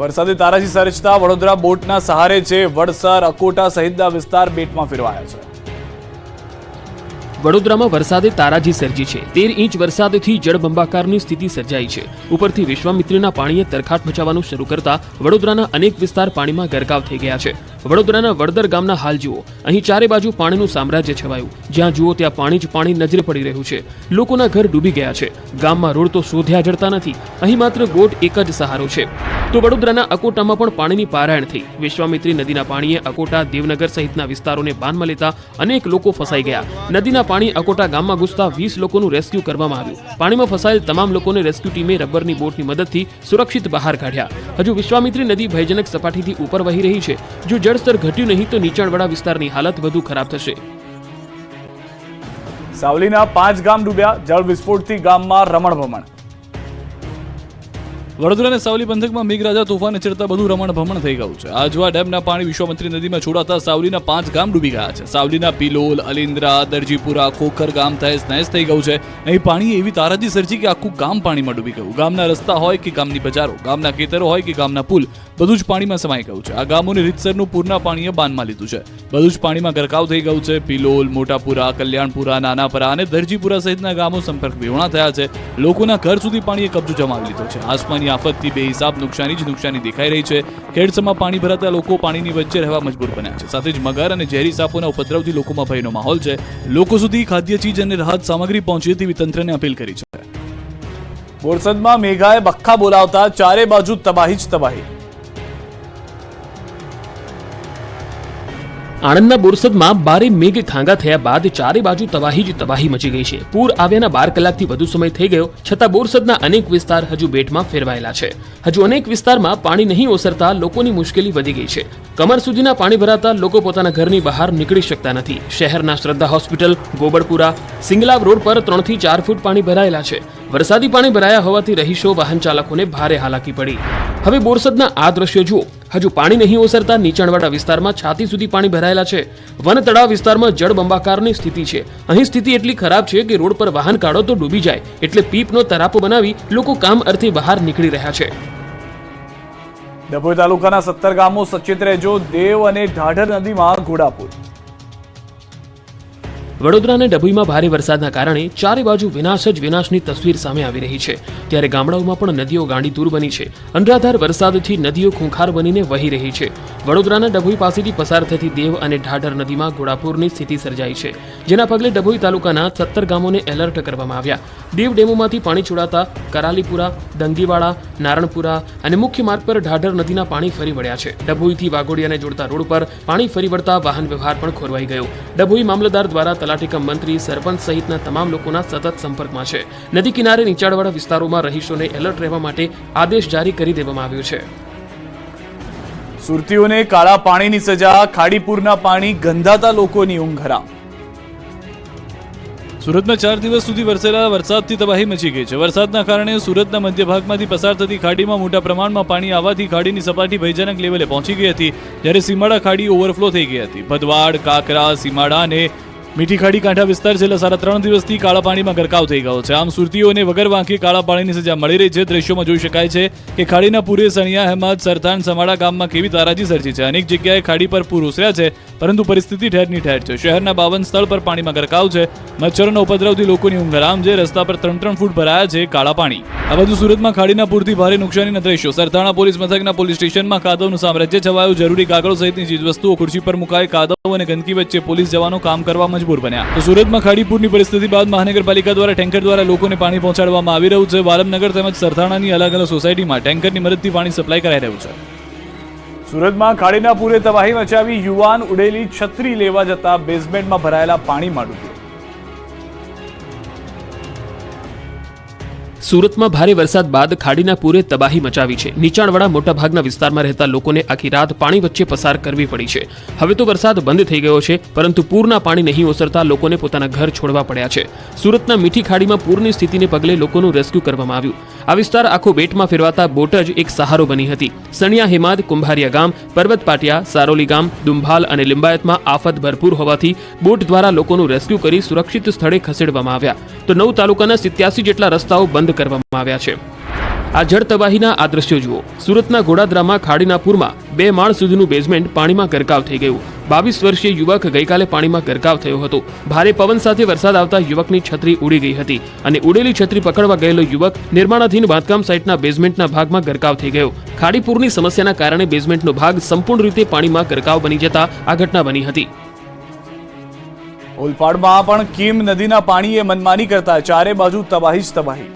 વરસાદી તારાજી સર્જતા વડોદરા બોટના સહારે છે. વડસર, અકોટા સહિતના વિસ્તાર બેટમાં ફેરવાયા છે. વડોદરામાં વરસાદે તારાજી સર્જી છે. 13 ઇંચ વરસાદથી જળબંબાકારની સ્થિતિ સર્જાઈ છે. ઉપરથી વિશ્વામિત્રીના પાણીએ તરખાટ મચાવવાનું શરૂ કરતા વડોદરાના અનેક વિસ્તાર પાણીમાં ગરકાવ થઈ ગયા છે. વડોદરાના વડદર ગામના હાલ જુઓ. અહીં ચારે બાજુ પાણીનું સામ્રાજ્ય છવાયું. જ્યાં જુઓ ત્યાં પાણી જ પાણી નજરે પડી રહ્યું છે. લોકોના ઘર ડૂબી ગયા છે. ગામમાં રોડ તો શોધ્યા જડતા નથી. અહીં માત્ર બોટ એક જ સહારો છે. તો વડોદરાના અકોટામાં પણ પાણીની પારાયણ થઈ. વિશ્વામિત્રી નદીના પાણીએ અકોટા, દેવનગર સહિતના વિસ્તારોને બાનમાં લેતા અનેક લોકો ફસાઈ ગયા. નદીના પાણી અકોટા ગામમાં ઘૂસતા 20 લોકોનું રેસ્ક્યુ કરવામાં આવ્યું. પાણીમાં ફસાયેલ તમામ લોકોને રેસ્ક્યુ ટીમે રબરની બોટની મદદથી સુરક્ષિત બહાર કાઢ્યા. હજુ વિશ્વામિત્રી નદી ભયજનક સપાટીથી ઉપર વહી રહી છે. જો જળસ્તર ઘટ્યું નહીં તો નીચાણવાળા વિસ્તારની હાલત વધુ ખરાબ થશે. સાવલીના 5 ગામ ડૂબ્યા. જળ વિસ્ફોટથી ગામમાં રમણભમણ. વડોદરાના સાવલી પંથકમાં મેઘરાજા તોફાને ચડતા બધું રમણભમણ થઈ ગયું છે. આજવા ડેમના પાણી વિશ્વામિત્રી નદીમાં છોડાતા સાવલીના 5 ગામ ડૂબી ગયા છે. સાવલીના પિલોલ, અલિન્દ્રા, દરજીપુરા, ખોખર ગામ તહેસ નહેસ થઈ ગયું છે. અહીં પાણી એવી તારાજી સર્જી કે આખું ગામ પાણીમાં ડૂબી ગયું. ગામના રસ્તા હોય કે ગામની બજારો, ગામના ખેતરો હોય કે ગામના પુલ, બધું જ પાણીમાં સમાઈ ગયું છે. આ ગામોને રીતસરનું પૂરના પાણીએ બાનમાં લીધું છે. બધું જ પાણીમાં ગરકાવ થઈ ગયું છે. પિલોલ, મોટાપુરા, કલ્યાણપુરા, નાનાપરા અને દરજીપુરા સહિતના ગામો સંપર્ક વિહોણા થયા છે. લોકોના ઘર સુધી પાણીએ કબજો જમાવી લીધો છે. આસમાની આફતથી બેહિસાબ નુકસાની જ નુકસાની દેખાઈ રહી છે. ખેડસમાં પાણી ભરાતા લોકો પાણીની વચ્ચે રહેવા મજબૂર બન્યા છે. સાથે જ મગર અને ઝેરી સાપોના ઉપદ્રવથી લોકોમાં ભયનો માહોલ છે. લોકો સુધી ખાદ્ય ચીજ અને રાહત સામગ્રી પહોંચે તેવી તંત્રને અપીલ કરી છે. બોરસદમાં મેઘાએ બખ્ખા બોલાવતા ચારે બાજુ તબાહી જ તબાહી. આણંદના બોરસદમાં ભારે મેઘ ખાંગા થયા બાદ ચારે બાજુ તબાહી જ તબાહી મચી ગઈ છે. પૂર આવ્યાના 12 કલાકથી વધુ સમય થઈ ગયો છતાં બોરસદના અનેક વિસ્તાર હજુ બેટમાં ફેરવાયેલા છે. હજુ અનેક વિસ્તારમાં પાણી નહીં ઓસરતા લોકોની મુશ્કેલી વધી ગઈ છે. કમર સુધીના પાણી ભરાતા લોકો પોતાના ઘરની બહાર નીકળી શકતા નથી. શહેરના શ્રદ્ધા હોસ્પિટલ, ગોબરપુરા, સિંગલાબ રોડ પર 3 થી 4 ફૂટ પાણી ભરાયેલા છે. વરસાદી પાણી ભરાયા હોવાથી રહીશો, વાહન ચાલકોને ભારે હાલાકી પડી. હવે બોરસદના આ દ્રશ્યો જુઓ. હજુ પાણી નહીં ઓસરતા નીચાણવાળા વિસ્તારમાં છાતી સુધી પાણી ભરાયેલા છે. વન તળાવ વિસ્તારમાં જળબંબાકારની સ્થિતિ છે. અહીં સ્થિતિ એટલી ખરાબ છે કે રોડ પર વાહન કાઢો તો ડૂબી જાય. એટલે પીપનો તરાપો બનાવી લોકો કામ અર્થે બહાર નીકળી રહ્યા છે. ડભોઈ તાલુકાના 17 ગામો સચેત રહેજો. દેવ અને ઢાઢર નદીમાં ઘોડાપુર. વડોદરા અને ડભોઈમાં ભારે વરસાદના કારણે ચારે બાજુ વિનાશ જ વિનાશની તસવીર સામે આવી રહી છે. ત્યારે ગામડાઓમાં પણ નદીઓ ગાંડીતુર બની છે. અનરાધાર વરસાદથી નદીઓ ખૂંખાર બનીને વહી રહી છે. વડોદરાના ડભોઈ પાસેથી પસાર થતી દેવ અને ઢાઢર નદીમાં ઘોડાપુરની સ્થિતિ સર્જાઈ છે. જેના પગલે ડભોઈ તાલુકાના 17 ગામોને એલર્ટ કરવામાં આવ્યા. દેવ ડેમોમાંથી પાણી છોડાતા કરાલીપુરા, દંગીવાડા, નારણપુરા અને મુખ્ય માર્ગ પર ઢાઢર નદીના પાણી ફરી વળ્યા છે. ડભોઈથી વાઘોડિયાને જોડતા રોડ પર પાણી ફરી વળતા વાહન વ્યવહાર પણ ખોરવાઈ ગયો. ડભોઈ મામલતદાર દ્વારા તલાટીકમ મંત્રી, સરપંચ સહિતના તમામ લોકોના સતત સંપર્કમાં છે. નદી કિનારે નીચાણવાળા વિસ્તારોમાં રહીશોને એલર્ટ રહેવા માટે આદેશ જારી કરી દેવામાં આવ્યો છે. સુરતીઓને કાળા પાણીની સજા. ખાડીપુરના પાણી ગંધાતા લોકોની ઊંઘ હરામ. સુરતમાં 4 દિવસ સુધી વરસેલા વરસાદથી તબાહી મચી ગઈ છે. વરસાદના કારણે સુરતના મધ્ય ભાગમાંથી પસાર થતી ખાડીમાં મોટા પ્રમાણમાં પાણી આવવાથી ખાડીની સપાટી ભયજનક લેવલે પહોંચી ગઈ હતી. જ્યારે સીમાડા ખાડી ઓવરફ્લો થઈ ગઈ હતી. ભદવાડ, કાકરા, સીમાડા અને મીઠી ખાડી કાંઠા વિસ્તાર છેલ્લા 3.5 દિવસથી કાળા પાણીમાં ગરકાવ થઈ ગયો છે. આમ સુરતીઓને વગર વાંકે કાળા પાણીની સજા મળી રહી છે. દ્રશ્યોમાં જોઈ શકાય છે કે ખાડીના પૂરે સણિયા, અહેમદ, સરથાણ, સમાડા ગામમાં કેવી તારાજી સર્જી છે. અનેક જગ્યાએ ખાડી પર પૂર ઓસર્યા છે, પરંતુ પરિસ્થિતિ ઠેરની ઠેર છે. શહેરના 52 સ્થળ પર પાણીમાં ગરકાવ છે. મચ્છરોના ઉપદ્રવથી લોકોની ઊંઘ હરામ છે. રસ્તા પર 3 ફૂટ ભરાયા છે કાળા પાણી. આ બધું સુરતમાં ખાડીના પૂરથી ભારે નુકસાનીના દ્રશ્યો. સરથાણા પોલીસ મથકના પોલીસ સ્ટેશનમાં કાદવનું સામ્રાજ્ય છવાયું. જરૂરી કાગળો સહિતની ચીજવસ્તુઓ ખુરશી પર મુકાઈ. કાદવ અને ગંદકી વચ્ચે પોલીસ જવાનો કામ કરવા મજબૂર બન્યા. તો સુરતમાં ખાડીપુરની પરિસ્થિતિ બાદ મહાનગરપાલિકા દ્વારા ટેન્કર દ્વારા લોકોને પાણી પહોંચાડવામાં આવી રહ્યું છે. વાલમનગર તેમજ સરથાણાની અલગ અલગ સોસાયટીમાં ટેન્કરની મદદથી પાણી સપ્લાય કરાઈ રહ્યું છે. સુરતમાં ખાડીના પૂરે તબાહી મચાવી. યુવાન ઉડેલી છત્રી લેવા જતા બેઝમેન્ટમાં ભરાયેલા પાણીમાં ડૂબ્યો. સુરતમાં ભારે વરસાદ બાદ ખાડીના પૂરે તબાહી મચાવી છે. નીચાણવાળા મોટાભાગના વિસ્તારમાં રહેતા લોકોને આખી રાત પાણી વચ્ચે પસાર કરવી પડી છે. હવે તો વરસાદ બંધ થઈ ગયો છે, પરંતુ પૂરના પાણી નહીં ઓસરતા લોકોને પોતાના ઘર છોડવા પડ્યા છે. સુરતના મીઠી ખાડીમાં પૂરની સ્થિતિને પગલે લોકોનું રેસ્ક્યુ કરવામાં આવ્યું. આ વિસ્તાર આખો બેટમાં ફેરવાતા બોટ જ એક સહારો બની હતી. સણિયા, હેમાદ, કુંભારિયા ગામ, પર્વત પાટિયા, સારોલી ગામ, દુંભાલ અને લિંબાયતમાં આફત ભરપૂર હોવાથી બોટ દ્વારા લોકોનું રેસ્ક્યુ કરી સુરક્ષિત સ્થળે ખસેડવામાં આવ્યા. તો 9 તાલુકાના 87 જેટલા રસ્તાઓ બંધ કરવામાં આવ્યા છે. આ જળ તબાહીના આ દ્રશ્યો જુઓ. સુરતના ગોડાદરામાં ખાડીના પૂરમાં 2 માળ સુધીનું બેઝમેન્ટ પાણીમાં ગરકાવ થઈ ગયું. 22 વર્ષીય યુવક ગઈકાલે પાણીમાં ગરકાવ થયો હતો. ભારે પવન સાથે વરસાદ આવતા યુવકની છત્રી ઉડી ગઈ હતી અને ઉડેલી છત્રી પકડવા ગયેલો યુવક નિર્માણાધીન બાંધકામ સાઇટના બેઝમેન્ટના ભાગમાં ગરકાવ થઈ ગયો. ખાડીપૂરની સમસ્યાના કારણે બેઝમેન્ટનો ભાગ સંપૂર્ણ રીતે પાણીમાં ગરકાવ બની જતા આ ઘટના બની હતી. ઓલપાડમાં પણ કીમ નદીના પાણીએ મનમાની કરતા ચારે બાજુ તબાહી જ તબાહી.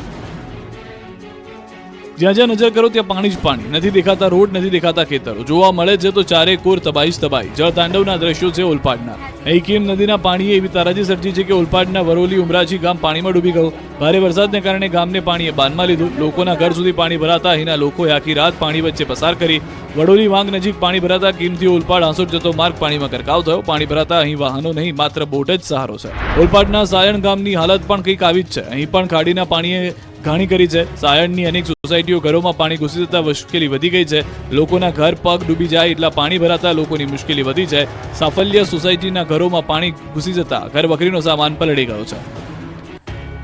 જ્યાં જ્યાં નજર કરો ત્યાં પાણી જ પાણી. નથી દેખાતા રોડ, નથી દેખાતા ખેતરો. જોવા મળે છે તો ચારે કોર તબાહી જ તબાહી. જળ તાંડવના દ્રશ્યો છે ઓલપાડના. અહીં કીમ નદીના પાણીએ એવી તારાજી સર્જી છે કે ઓલપાડના વરોલી ઉમરાજી ગામ પાણીમાં ડૂબી ગયું. ભારે વરસાદને કારણે ગામને પાણીએ બાંધમાં લીધું. લોકોના ઘર સુધી પાણી ભરાતા અહીંના લોકોએ આખી રાત પાણી વચ્ચે પસાર કરી. વડોલી વાંગ નજીક પાણી ભરાતા કીમથી ઓલપાડ હાંસોટ જતો માર્ગ પાણીમાં ગરકાવ થયો. પાણી ભરાતા અહીં વાહનો નહીં, માત્ર બોટ જ સહારો છે. ઓલપાડના સાયણ ગામની હાલત પણ કંઈક આવી જ છે. અહીં પણ ખાડીના પાણીએ ઘાણી કરી છે. સાયણની અનેક સોસાયટીઓ ઘરોમાં પાણી ઘૂસી જતા મુશ્કેલી વધી ગઈ છે. લોકોના ઘર પગ ડૂબી જાય એટલા પાણી ભરાતા લોકોની મુશ્કેલી વધી છે. સાફલ્ય સોસાયટીના ઘરોમાં પાણી ઘૂસી જતા ઘર વખરીનો સામાન પલળી ગયો છે.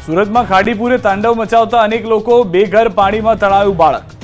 સુરતમાં ખાડીપુરે તાંડવ મચાવતા અનેક લોકો બેઘર પાણીમાં તણાયું બાળક.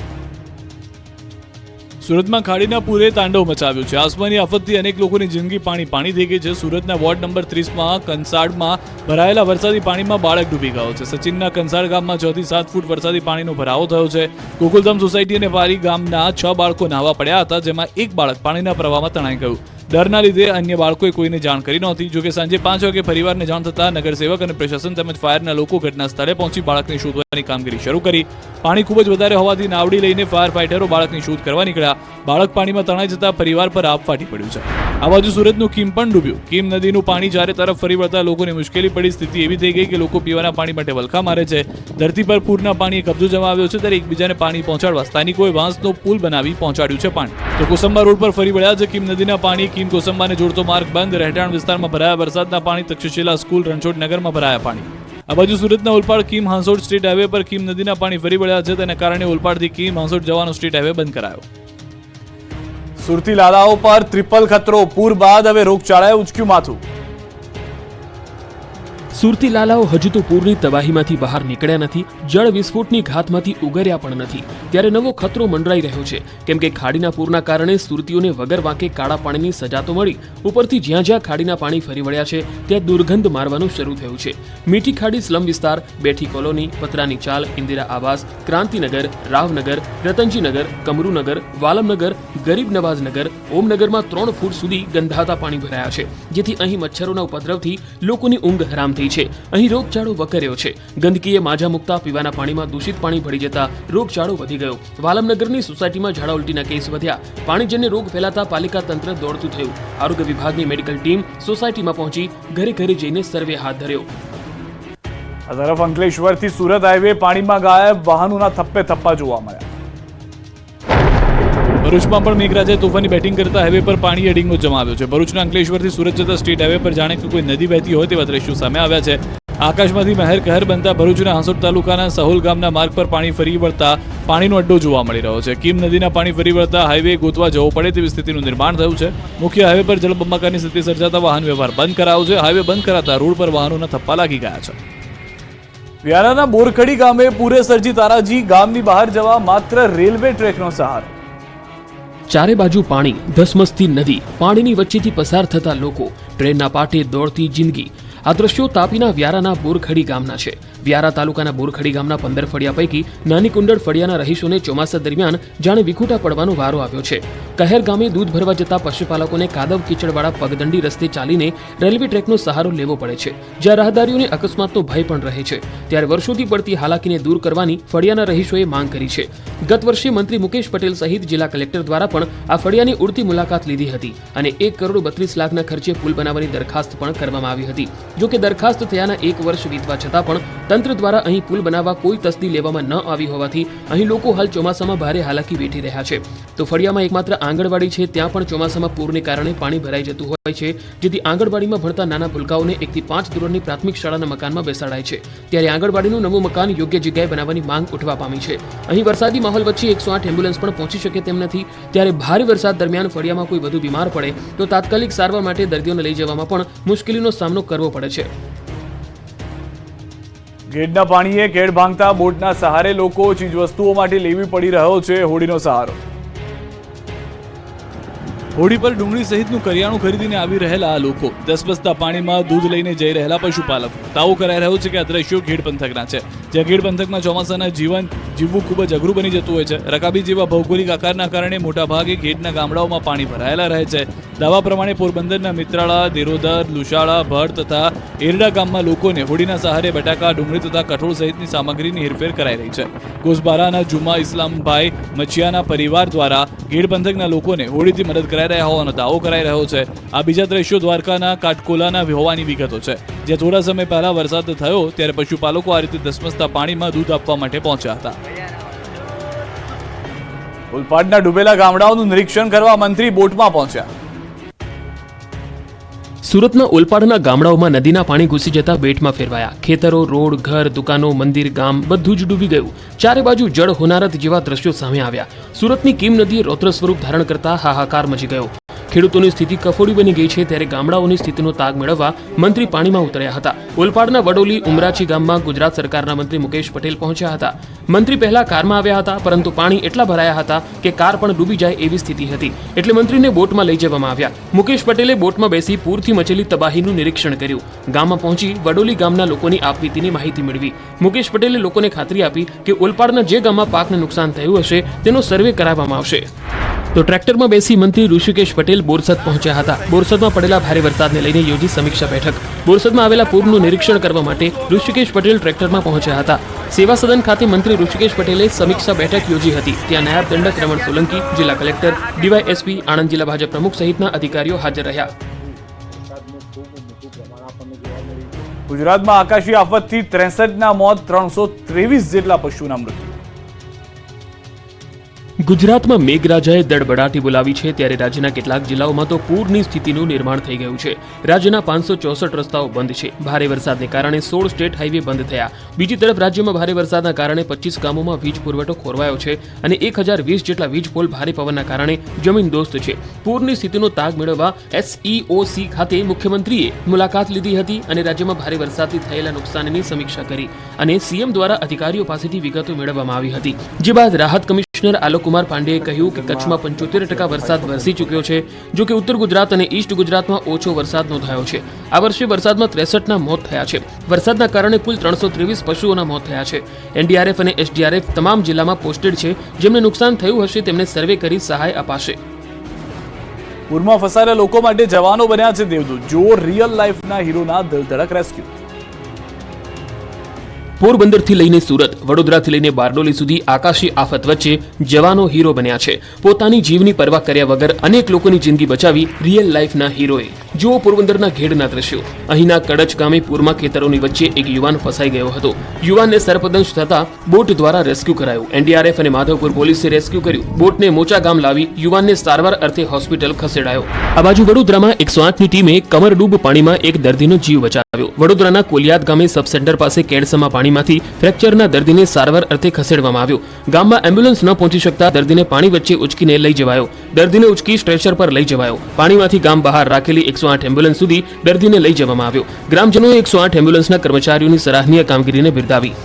સુરતમાં ખાડીના પૂરે તાંડવ મચાવ્યું છે. આસમાની આફતથી અનેક લોકોની જિંદગી પાણી થઈ ગઈ છે. સુરતના વોર્ડ નંબર 30માં કંસાડમાં ભરાયેલા વરસાદી પાણીમાં બાળક ડૂબી ગયો છે. સચિનના કંસાડ ગામમાં 6 થી 7 ફૂટ વરસાદી પાણીનો ભરાવો થયો છે. ગોકુલધામ સોસાયટી અને વારી ગામના 6 બાળકો નહાવા પડ્યા હતા, જેમાં એક બાળક પાણીના પ્રવાહમાં તણાઈ ગયું. ડરના લીધે અન્ય બાળકોએ કોઈને જાણ કરી નહોતી. જોકે સાંજે 5 વાગે પરિવારને જાણ થતા નગરસેવક અને પ્રશાસન તેમજ ફાયરના લોકો ઘટના સ્થળે પહોંચી બાળકને શોધવાની કામગીરી શરૂ કરી. પાણી ખૂબ જ વધારે હોવાથી નાવડી લઈને ફાયર ફાઇટરો બાળકની શોધ કરવા નીકળ્યા. બાળક પાણીમાં તણાઈ જતા પરિવાર પર આપ ફાટી પડ્યું છે. આ બાજુ સુરતનું કીમ પણ ડૂબ્યું. કીમ નદીનું પાણી ચારે તરફ ફરી વળતા લોકોને મુશ્કેલી પડી. સ્થિતિ એવી થઈ ગઈ કે લોકો પીવાના પાણી માટે વલખા મારે છે. ધરતી પર પૂરના પાણીએ કબજો જમાવ્યો છે, ત્યારે એકબીજાને પાણી પહોંચાડવા સ્થાનિકોએ વાંસનો પુલ બનાવી પહોંચાડ્યું છે પાણી. તો કોસંબા રોડ પર ફરી વળ્યા છે કીમ નદીના પાણી. કીમ કોસંબાને જોડતો માર્ગ બંધ. રહેઠાણ વિસ્તારમાં ભરાયા વરસાદના પાણી. તક્ષશિલા સ્કૂલ રણછોડ નગરમાં ભરાયા પાણી. આ બાજુ સુરતના ઓલપાડ કીમ હાંસોટ સ્ટ્રીટ હાઈવે પર કીમ નદીના પાણી ફરી વળ્યા છે. તેના કારણે ઓલપાડથી કીમ હાંસોટ જવાનો સ્ટ્રીટ હાઈવે બંધ કરાયો. સુરતી લાલાઓ પર ટ્રિપલ ખતરો. પૂર બાદ હવે રોગચાળાએ ઉચક્યું માથું. સુરતી લાલાઓ હજુ તો પૂરની તબાહીમાંથી બહાર નીકળ્યા નથી, જળ વિસ્ફોટની ઘાતમાંથી ઉગર્યા પણ નથી. ત્યારે નવો ખતરો મંડરાઈ રહ્યો છે, કેમ કે ખાડીના પૂરના કારણે સુરતીઓને વગર વાંકે કાળા પાણીની સજા તો મળી, ઉપરથી જ્યાં જ્યાં ખાડીના પાણી ફરી વળ્યા છે ત્યાં દુર્ગંધ મારવાનું શરૂ થયું છે. મીઠી ખાડી સ્લમ વિસ્તાર, બેઠી કોલોની, પતરાની ચાલ, ઇન્દિરા આવાસ, ક્રાંતિનગર, રાવનગર, રતનજીનગર, કમરુનગર, વાલમનગર, ગરીબ નવાઝનગર, ઓમનગરમાં 3 ફૂટ સુધી ગંધાતા પાણી ભરાયા છે, જેથી અહીં મચ્છરોના ઉપદ્રવથી લોકોની ઊંઘ હરામ થઈ છે. અહીં રોગચાળો વકર્યો છે. ગંદકીએ માજા મુકતા પીવાના પાણીમાં દૂષિત પાણી ભળી જતા રોગચાળો વધી ગયો. વાલમનગરની સોસાયટીમાં ઝાડા ઉલટીના કેસ વધ્યા. પાણીજન્ય રોગ ફેલાતા પાલિકા તંત્ર દોડતું થયું. આરોગ્ય વિભાગની મેડિકલ ટીમ સોસાયટીમાં પહોંચી ઘરે ઘરે જઈને સર્વે હાથ ધર્યો. આ તરફ અંકલેશ્વરથી સુરત હાઈવે પાણીમાં ગાયબ. વાહનોના થપ્પે થપ્પા જોવા મળ્યા. ભરૂચમાં પણ મેઘરાજાએ તોફાની બેટિંગ કરતા હાઈવે પર પાણીએ ડીંગો જમાવ્યો છે. ભરૂચના અંકલેશ્વરથી સુરત જતા સ્ટ્રીટ હાઈવે પર જાણે કે કોઈ નદી વહેતી હોય તેવા દ્રશ્યો સામે આવ્યા છે. આકાશમાંથી મહેર કહેર બનતા ભરૂચના હાંસોટ તાલુકાના સહોલ ગામના માર્ગ પર પાણી ફરી વળતા પાણીનો અડ્ડો જોવા મળી રહ્યો છે. કીમ નદીના પાણી ફરી વળતા હાઈવે ગોતવા જવો પડે તેવી સ્થિતિનું નિર્માણ થયું છે. મુખ્ય હાઈવે પર જળબંબાકારની સ્થિતિ સર્જાતા વાહન વ્યવહાર બંધ કરાયો છે. હાઈવે બંધ કરાતા રોડ પર વાહનોના થપ્પા લાગી ગયા છે. વ્યારાના બોરખડી ગામે પૂરે સર્જી તારાજી. ગામની બહાર જવા માત્ર રેલવે ટ્રેકનો સહારો. ચારે બાજુ પાણી, ધસમસતી નદી, પાણીની વચ્ચેથી પસાર થતા લોકો, ટ્રેનના પાટે દોડતી જિંદગી. આ દ્રશ્યો તાપીના વ્યારાના બોરખડી ગામના છે. વ્યારા તાલુકાના બોરખડી ગામના 15 ફળિયા પૈકી નાની કુંડળ ફળિયાના રહીશોને ચોમાસા દરમિયાન જાણે વિખૂટા પડવાનો વારો આવ્યો છે. કહેર ગામે દૂધ ભરવા જતા પશુપાલકોને કાદવ કીચડવાળા પગદંડી રસ્તે ચાલીને રેલવે ટ્રેકનો સહારો લેવો પડે છે, જ્યાં રાહદારીઓને અકસ્માતનો ભય પણ રહે છે. ત્યારે વર્ષોથી પડતી હાલાકીને દૂર કરવાની ફળિયાના રહીશોએ માંગ કરી છે. ગત વર્ષે મંત્રી મુકેશ પટેલ સહિત જિલ્લા કલેક્ટર દ્વારા પણ આ ફળિયાની ઉડતી મુલાકાત લીધી હતી અને 1,32,00,000 ના ખર્ચે પુલ બનાવવાની દરખાસ્ત પણ કરવામાં આવી હતી. જો કે દરખાસ્ત થયાના 1 વર્ષ વીતવા છતાં પણ તંત્ર દ્વારા અહીં પુલ બનાવવા કોઈ તસ્દી લેવામાં ન આવી હોવાથી અહીં લોકો હાલ ચોમાસામાં ભારે હાલાકી વેઠી રહ્યા છે. તો ફળિયામાં એકમાત્ર આંગણવાડી છે, ત્યાં પણ ચોમાસામાં પૂરને કારણે પાણી ભરાઈ જતું હોય છે, જેથી આંગણવાડીમાં ભણતા નાના ભૂલકાઓને 1 થી 5 ધોરણની પ્રાથમિક શાળાના મકાનમાં બેસાડાય છે. ત્યારે આંગણવાડીનું નવું મકાન યોગ્ય જગ્યાએ બનાવવાની માંગ ઉઠવા પામી છે. અહીં વરસાદી માહોલ વચ્ચે 108 એમ્બ્યુલન્સ પણ પહોંચી શકે તેમ નથી. ત્યારે ભારે વરસાદ દરમિયાન ફળિયામાં કોઈ વધુ બીમાર પડે તો તાત્કાલિક સારવાર માટે દર્દીઓને લઈ જવામાં પણ મુશ્કેલીનો સામનો કરવો પડે છે. ગેડના પાણીએ કેડ ભાંગતા બોટના સહારે લોકો ચીજવસ્તુઓ માટે લેવી પડી રહ્યો છે હોડીનો સહારો. હોડી પર ડુંગળી સહિતનું કરિયાણું ખરીદીને આવી રહેલા આ લોકો ધસમસતા પાણીમાં દૂધ લઈને જઈ રહેલા પશુપાલકો. દાવો કરાઈ રહ્યો છે કે આ દ્રશ્યો ખેડ પંથકના છે, જ્યાં ખેડ પંથકમાં ચોમાસાના જીવન જીવવું ખૂબ જ અઘરું બની જતું હોય છે. રકાબી જેવા ભૌગોલિક આકારના કારણે મોટાભાગે ખેડના ગામડાઓમાં પાણી ભરાયેલા રહે છે. દાવા પ્રમાણે પોરબંદરના મિત્રાળા, દેરોદર, લુશાળા, ભડ તથા એરડા ગામમાં લોકોને હોડીના સહારે બટાકા, ડુંગળી તથા કઠોળ સહિતની સામગ્રીની હેરફેર કરાઈ રહી છે. કોસબારાના જુમા ઇસ્લામભાઈ મચિયાના પરિવાર દ્વારા ખેડ પંથકના લોકોને હોડીથી મદદ કરાઈ રહ્યા હોવાનો દાવો કરાઈ રહ્યો છે. આ બીજા દ્રશ્યો દ્વારકાના કાટકોલાના હોવાની વિગતો છે, જ્યાં થોડા સમય પહેલા વરસાદ થયો ત્યારે પશુપાલકો આ રીતે ધસમસતા પાણીમાં દૂધ આપવા માટે પહોંચ્યા હતા. ઉલપાડના ડૂબેલા ગામડાઓનું નિરીક્ષણ કરવા મંત્રી બોટમાં પહોંચ્યા. સુરતના ઓલપાડના ગામડાઓમાં નદીના પાણી ઘૂસી જતા બેટમાં ફેરવાયા. ખેતરો, રોડ, ઘર, દુકાનો, મંદિર, ગામ બધું જ ડૂબી ગયું. ચારે બાજુ જળ હોનારત જેવા દ્રશ્યો સામે આવ્યા. સુરતની કીમ નદીએ રૌદ્ર સ્વરૂપ ધારણ કરતા હાહાકાર મચી ગયો. ખેડૂતોની સ્થિતિ કફોડી બની ગઈ છે, ત્યારે ગામડાઓની સ્થિતિનો તાગ મેળવવા મંત્રી પાણીમાં ઉતર્યા હતા. ઓલપાડના વડોલી ઉમરાછી ગામમાં ગુજરાત સરકારના મંત્રી મુકેશ પટેલ પહોંચ્યા હતા. મંત્રી પહેલા કારમાં આવ્યા હતા, પરંતુ પાણી એટલા ભરાયા હતા કે કાર પણ ડૂબી જાય એવી સ્થિતિ હતી, એટલે મંત્રીને બોટમાં લઈ જવામાં આવ્યા. મુકેશ પટેલે બોટમાં બેસી પૂરથી મચેલી તબાહીનું નિરીક્ષણ કર્યું. ગામમાં પહોંચી વડોલી ગામના લોકોની આપવીતીની માહિતી મેળવી. મુકેશ પટેલે લોકોને ખાતરી આપી કે ઓલપાડના જે ગામમાં પાકને નુકસાન થયું હશે તેનો સર્વે કરાવવામાં આવશે. તો ટ્રેક્ટરમાં બેસી મંત્રી ઋષિકેશ પટેલ બોરસદ પહોંચ્યા હતા. બોરસદમાં પડેલા ભારે વરસાદને લઈને યોજી સમીક્ષા બેઠક. બોરસદમાં આવેલા પૂરનું નિરીક્ષણ કરવા માટે ઋષિકેશ પટેલ ટ્રેક્ટરમાં પહોંચ્યા હતા. સેવા સદન ખાતે મંત્રી ઋષિકેશ પટેલે સમીક્ષા બેઠક યોજી હતી. ત્યાં નાયબ દંડક રમણ સોલંકી, જિલ્લા કલેક્ટર, ડીવાયએસપી, આણંદ જિલ્લા ભાજપ પ્રમુખ સહિતના અધિકારીઓ હાજર રહ્યા. ગુજરાતમાં આકાશી આફતથી 63ના મોત, 323 જેટલા પશુના મૃત્યુ. ગુજરાતમાં મેઘરાજાએ દડબડાટી બોલાવી છે, ત્યારે રાજ્યના કેટલાક જિલ્લાઓમાં તો પૂરની સ્થિતિનું નિર્માણ થઈ ગયું છે. રાજ્યના 564 રસ્તાઓ બંધ છે. ભારે વરસાદને કારણે 16 સ્ટેટ હાઈવે બંધ થયા. બીજી તરફ રાજ્યમાં ભારે વરસાદના કારણે 25 ગામોમાં વીજ પુરવઠો ખોરવાયો છે અને 1020 જેટલા વીજ પોલ ભારે પવનના કારણે જમીનદોસ્ત છે. પૂરની સ્થિતિનો તાગ મેળવવા SEOC ખાતે મુખ્યમંત્રીએ મુલાકાત લીધી હતી અને રાજ્યમાં ભારે વરસાદથી થયેલા નુકસાનની સમીક્ષા કરી અને સીએમ દ્વારા અધિકારીઓ પાસેથી વિગતો મેળવવામાં આવી હતી. જે બાદ રાહત કમિશનર આલોકકુમાર પાંડેએ કહ્યું કે કચ્છમાં 75% વરસાદ વરસી ચૂક્યો છે. જો કે ઉત્તર ગુજરાત અને ઈસ્ટ ગુજરાતમાં ઓછો વરસાદ નોંધાયો છે. આ વર્ષે વરસાદમાં 63ના મોત થયા છે. વરસાદના કારણે કુલ 323 પશુઓના મોત થયા છે. NDRF અને SDRF તમામ જિલ્લામાં પોસ્ટેડ છે. જેમને નુકસાન થયું હશે તેમને સર્વે કરી સહાય અપાશે. પૂરમાં ફસાયેલા લોકો માટે જવાનો બન્યા છે દેવદૂત. જુઓ રિયલ લાઈફના હીરોના દિલધડક રેસ્ક્યુ. પોરબંદરથી લઈને સુરત, વડોદરાથી લઈને બારડોલી સુધી આકાશી આફત વચ્ચે જવાનો હીરો બન્યા છે. પોતાની જીવની પરવા કર્યા વગર અનેક લોકોની જિંદગી બચાવી રિયલ લાઈફના હીરોએ. જુઓ પોરબંદરના ઘેડના દ્રશ્યો. અહીંના કડચ ગામે પૂરમાં ખેતરોની વચ્ચે એક યુવાન ફસાઈ ગયો હતો. યુવાનને સરપદંશ થતા બોટ દ્વારા રેસ્ક્યુ કરાયું. NDRF અને માધવપુર પોલીસે રેસ્ક્યુ કર્યું. બોટને મોચા ગામ લાવી યુવાનને સારવાર અર્થે હોસ્પિટલ ખસેડાયો. આ બાજુ વડોદરામાં 108ની ટીમે કમરડૂબ પાણીમાં એક દર્દીનો જીવ બચાવ્યો. વડોદરાના કોલિયાદ ગામે સબ સેન્ટર પાસે કેડસમા પાણીમાંથી ફ્રેક્ચરના દર્દીને સારવાર અર્થે ખસેડવામાં આવ્યો. ગામમાં એમ્બ્યુલન્સ ન પહોંચી શકતા દર્દીને પાણી વચ્ચે ઉચકીને લઈ જવાયો. દર્દીને ઉચકી સ્ટ્રેચર પર લઈ જવાયો. પાણીમાંથી ગામ બહાર રાખેલી 108 એમ્બ્યુલન્સ સુધી દર્દીને લઈ જવામાં આવ્યો. ગ્રામજનોએ 108 એમ્બ્યુલન્સના કર્મચારીઓની સરાહનીય કામગીરીને બિરદાવી.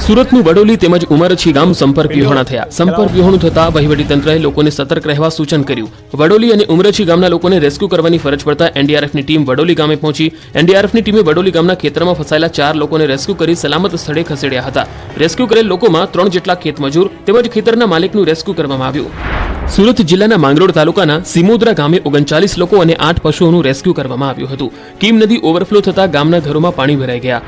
સુરતનું વડોલી તેમજ ઉમરછી ગામ સંપર્ક વિહોણા થયા. સંપર્ક વિહોણું થતા વહીવટીતંત્રએ લોકોને સતર્ક રહેવા સૂચન કર્યું. વડોલી અને ઉમરછી ગામના લોકોને રેસ્ક્યુ કરવાની ફરજ પડતા NDRFની ટીમ વડોલી ગામે પહોંચી. NDRFની ટીમે વડોલી ગામના ખેતરમાં ફસાયેલા 4 લોકોને રેસ્ક્યુ કરી સલામત સ્થળે ખસેડ્યા હતા. રેસ્ક્યુ કરેલ લોકોમાં 3 જેટલા ખેતમજૂર તેમજ ખેતરના માલિકનું રેસ્ક્યુ કરવામાં આવ્યું. સુરત જિલ્લાના માંગરોળ તાલુકાના સિમોદરા ગામે 39 લોકો અને 8 પશુઓનું રેસ્ક્યુ કરવામાં આવ્યું હતું. કીમ નદી ઓવરફ્લો થતા ગામના ઘરોમાં પાણી ભરાઈ ગયા.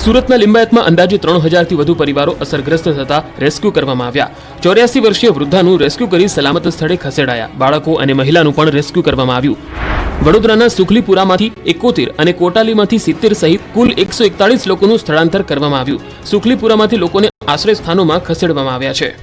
સુરતના લિંબાયતમાં અંદાજે 3000થી વધુ પરિવારો અસરગ્રસ્ત થતા રેસ્ક્યુ કરવામાં આવ્યા. 84 વર્ષીય વૃદ્ધાનું રેસ્ક્યુ કરી સલામત સ્થળે ખસેડાયા. બાળકો અને મહિલાનું પણ રેસ્ક્યુ કરવામાં આવ્યું. વડોદરાના સુખલીપુરામાંથી 71 અને કોટાલીમાંથી 70 સહિત કુલ 141 લોકોનું સ્થળાંતર કરવામાં આવ્યું. સુખલીપુરામાંથી લોકોને આશ્રય સ્થાનોમાં ખસેડવામાં આવ્યા છે.